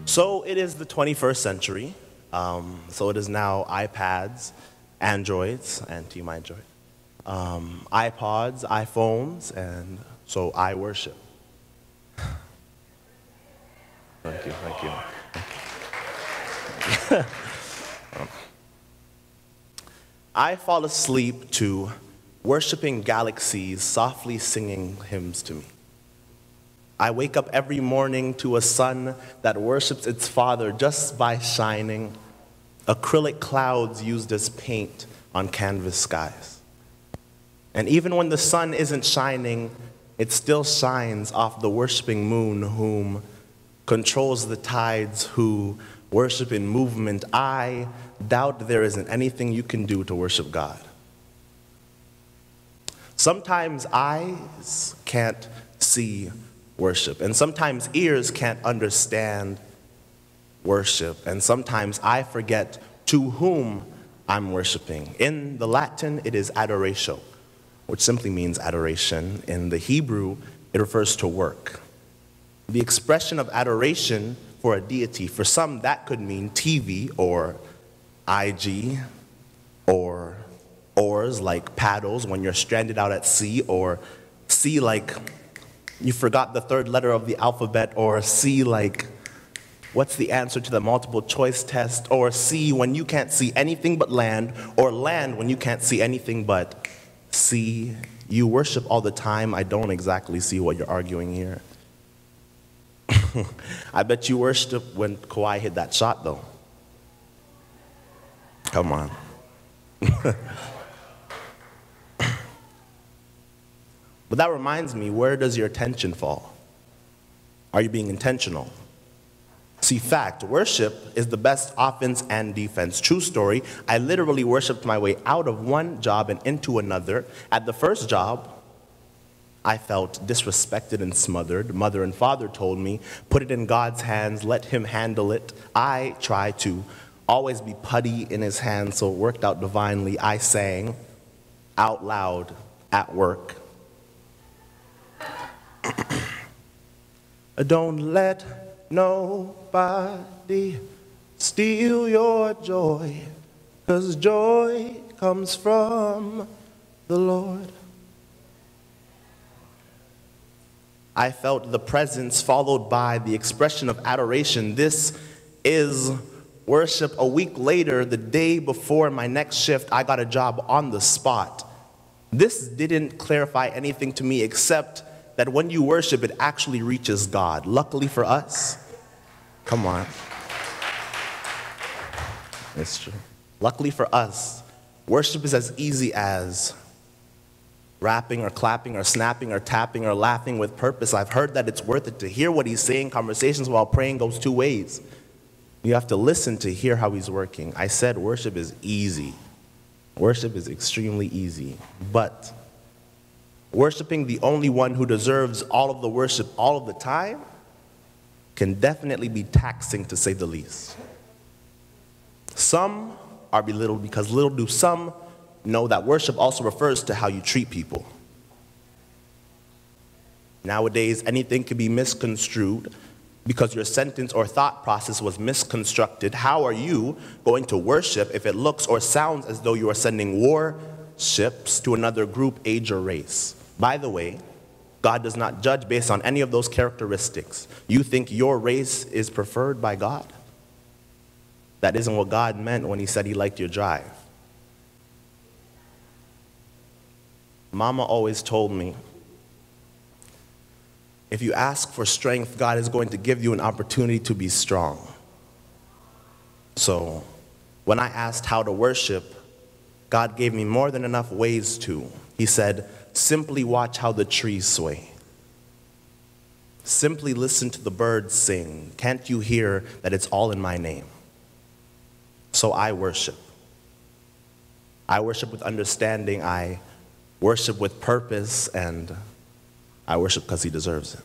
So it is the 21st century. So it is now iPads, Androids, and Team Android, iPods, iPhones, and so I worship. Thank you, thank you. I fall asleep to worshiping galaxies softly singing hymns to me. I wake up every morning to a sun that worships its father just by shining, acrylic clouds used as paint on canvas skies. And even when the sun isn't shining, it still shines off the worshiping moon whom controls the tides, who worship in movement. I doubt there isn't anything you can do to worship God. Sometimes eyes can't see worship, and sometimes ears can't understand worship, and sometimes I forget to whom I'm worshiping. In the Latin, it is adoratio, which simply means adoration. In the Hebrew, it refers to work. The expression of adoration for a deity, for some that could mean TV or IG or oars like paddles when you're stranded out at sea, or sea like you forgot the third letter of the alphabet, or C like, what's the answer to the multiple choice test, or C when you can't see anything but land, or land when you can't see anything but sea. You worship all the time. I don't exactly see what you're arguing here. I bet you worship when Kawhi hit that shot, though. Come on. But that reminds me, where does your attention fall? Are you being intentional? See, fact, worship is the best offense and defense. True story, I literally worshiped my way out of one job and into another. At the first job, I felt disrespected and smothered. Mother and father told me, put it in God's hands, let him handle it. I tried to always be putty in his hands, so it worked out divinely. I sang out loud at work. Don't let nobody steal your joy, 'cause joy comes from the Lord. I felt the presence followed by the expression of adoration. This is worship. A week later, the day before my next shift, I got a job on the spot. This didn't clarify anything to me except that when you worship, it actually reaches God. Luckily for us, come on. It's true. Luckily for us, worship is as easy as rapping or clapping or snapping or tapping or laughing with purpose. I've heard that it's worth it to hear what he's saying. Conversations while praying goes two ways. You have to listen to hear how he's working. I said worship is easy. Worship is extremely easy. But worshiping the only one who deserves all of the worship all of the time can definitely be taxing, to say the least. Some are belittled because little do some know that worship also refers to how you treat people. Nowadays, anything can be misconstrued because your sentence or thought process was misconstructed. How are you going to worship if it looks or sounds as though you are sending warships to another group, age, or race? By the way, God does not judge based on any of those characteristics. You think your race is preferred by God? That isn't what God meant when he said he liked your drive. Mama always told me, if you ask for strength, God is going to give you an opportunity to be strong. So when I asked how to worship, God gave me more than enough ways to. He said, simply watch how the trees sway. Simply listen to the birds sing. Can't you hear that it's all in my name? So I worship. I worship with understanding. I worship with purpose, and I worship because he deserves it.